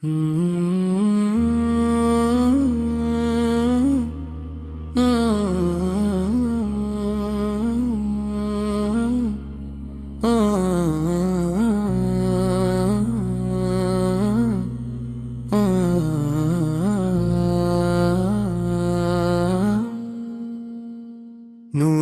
نور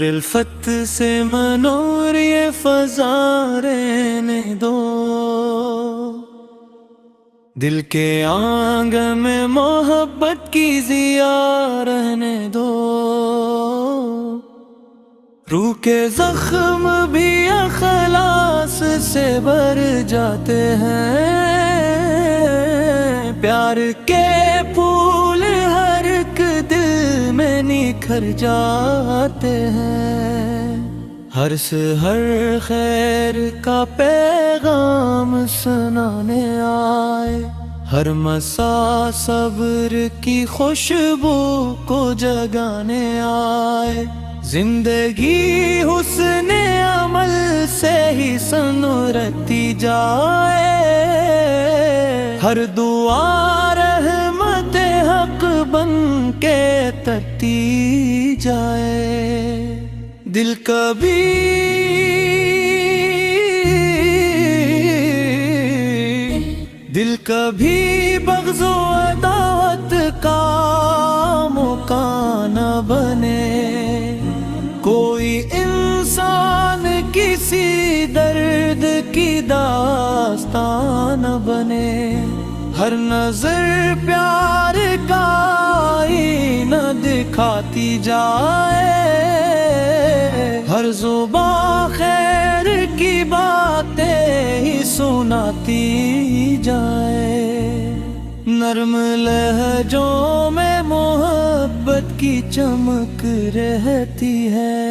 الفت سے منور یہ فضا رہنے دو، دل کے آنگن میں محبت کی ضیا رہنے دو، روح کے زخم بھی اخلاص سے بھر جاتے ہیں، پیار کے پھول ہر ایک دل میں نکھر جاتے ہیں، ہر سحر خیر کا پیغام سنانے آئے، ہر مساء صبر کی خوشبو کو جگانے آئے، زندگی حسن عمل سے ہی سنورتی جائے، ہر دعا رحمت حق بن کے ترتی جائے، دل کبھی بغض و عداوت کا موقع نہ بنے، کوئی انسان کسی درد کی داستان نہ بنے، ہر نظر پیار کا آئینہ دکھاتی جائے، ہر زبان خیر کی باتیں ہی سناتی جائے، نرم لہجوں میں محبت کی چمک رہتی ہے،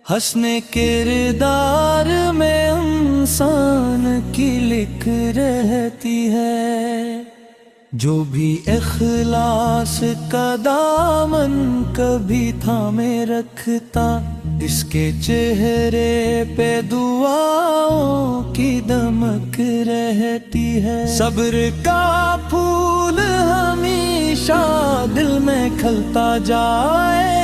حسن کردار میں انسان کی لکھ رہتی ہے، جو بھی اخلاص کا دامن کبھی تھامے رکھتا، اس کے چہرے پہ دعاؤں کی دمک رہتی ہے، صبر کا پھول ہمیشہ دل میں کھلتا جائے،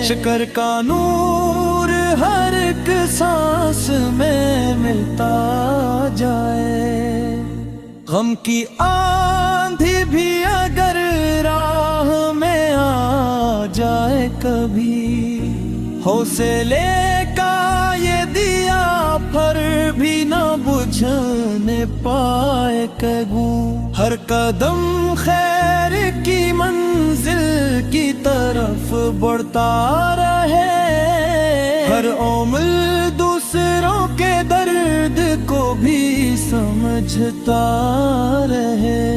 شکر کا نور ہر ایک سانس میں ملتا جائے، غم کی آندھی بھی اگر راہ میں آ جائے کبھی، حوصلے کا یہ دیا پھر بھی نہ بجھنے پائے کبھی، ہر قدم خیر کی منزل کی طرف بڑھتا رہے، ہر عمل دوسروں کے درد کو بھی سمجھتا رہے،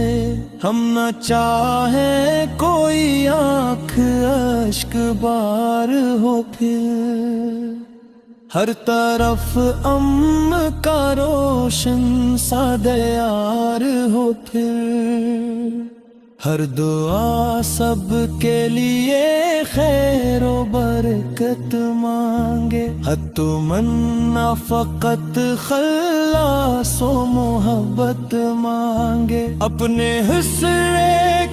ہم نہ چاہیں کوئی آنکھ اشک بار ہو، پھر ہر طرف امن کا روشن سا دیار ہو، پھر ہر دعا سب کے لیے خیر و برکت مانگے، حد تمنا فقط خلاص و محبت مانگے، اپنے حصے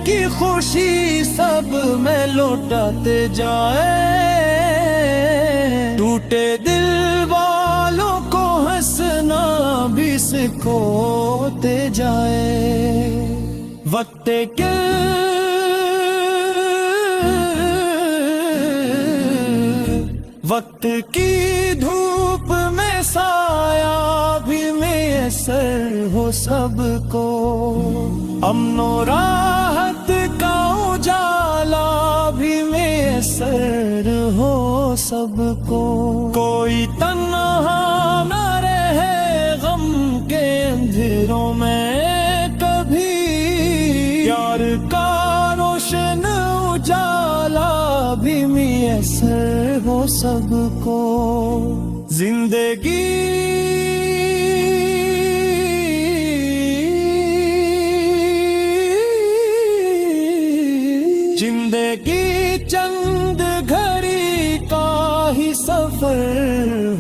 کی خوشی سب میں لوٹاتے جائے، ٹوٹے دل والوں کو ہنسنا بھی سکھاتے جائے، وقت کی دھوپ میں سایہ بھی میسر ہو سب کو، امن و راحت کا اجالا بھی میسر ہو سب کو، کوئی تنہا نہ رہے غم کے اندھیروں میں کبھی، پیار کا روشن اجالا بھی میسر ہو سب کو، زندگی چند گھڑی کا ہی سفر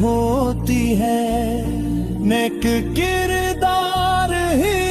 ہوتی ہے، نیک کردار ہی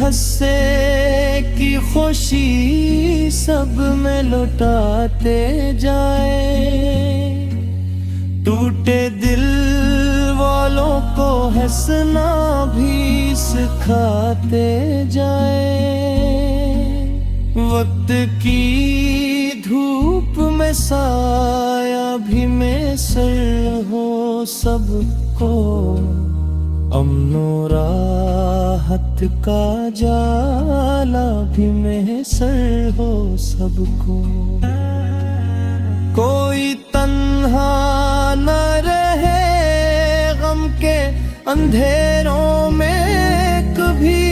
حصے کی خوشی سب میں لٹاتے جائیں، ٹوٹے دل والوں کو ہنسنا بھی سکھاتے جائیں، وقت کی دھوپ میں سایہ بھی میسر ہو سب کو، امن و راحت کا جالا بھی میسر ہو سب کو، کوئی تنہا نہ رہے غم کے اندھیروں میں کبھی،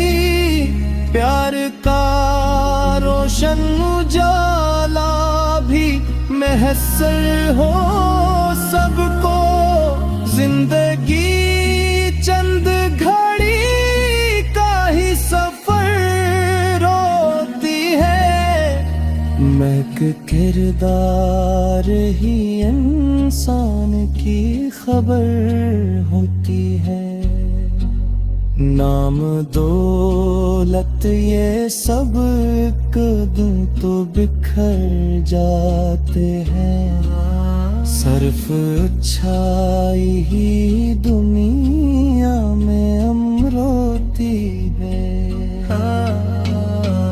پیار کا روشن اجالا بھی میسر ہو سب کو، زندگی چند گھڑی کا ہی سفر ہوتی ہے، مہک کردار ہی انسان کی خبر ہوتی ہے، نام دولت یہ سب ایک دن تو بکھر جاتے ہیں، صرف اچھائی ہی دنیا میں امر ہوتی ہے،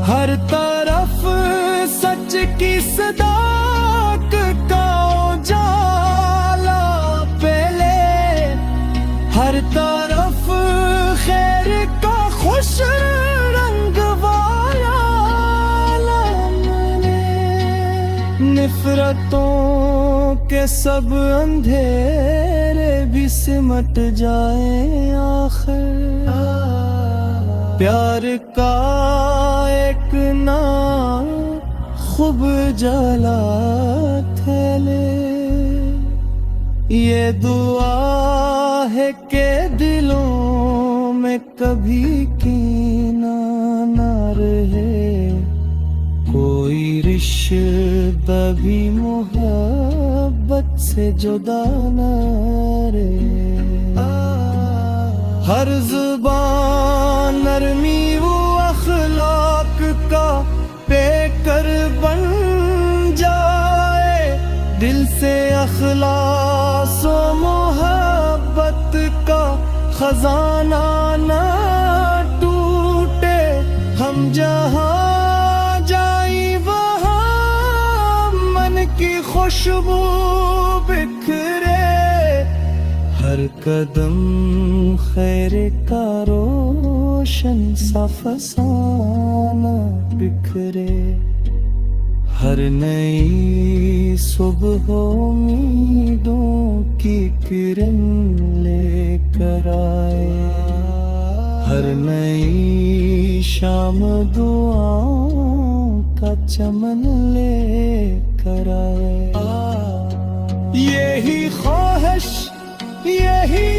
ہر طرف سچ کی صداقت کا اجالا پھیلے، ہر طرف خیر کا خوش رنگ والا لمنے، نفرتوں کے سب اندھیرے بھی سمٹ جائیں آخر، پیار کا ایک نام خوب جلا تھیلے، یہ دعا ہے کہ دلوں میں کبھی کینہ نہ رہے، کوئی رشتہ بھی محبت سے جدا نہ رہے، ہر زبان نرمی و اخلاق کا پیکر بن جائے، دل سے اخلاص و محبت کا خزانہ نہ ٹوٹے، ہم جہاں جائیں وہاں من کی خوشبو بکھرے، ہر قدم خیر کا روشن سا فسانہ بکھرے، ہر نئی صبح امیدوں کی کرن لے کر آئے، ہر نئی شام دعاؤں کا چمن لے کر آئے، یہی خواہش یہی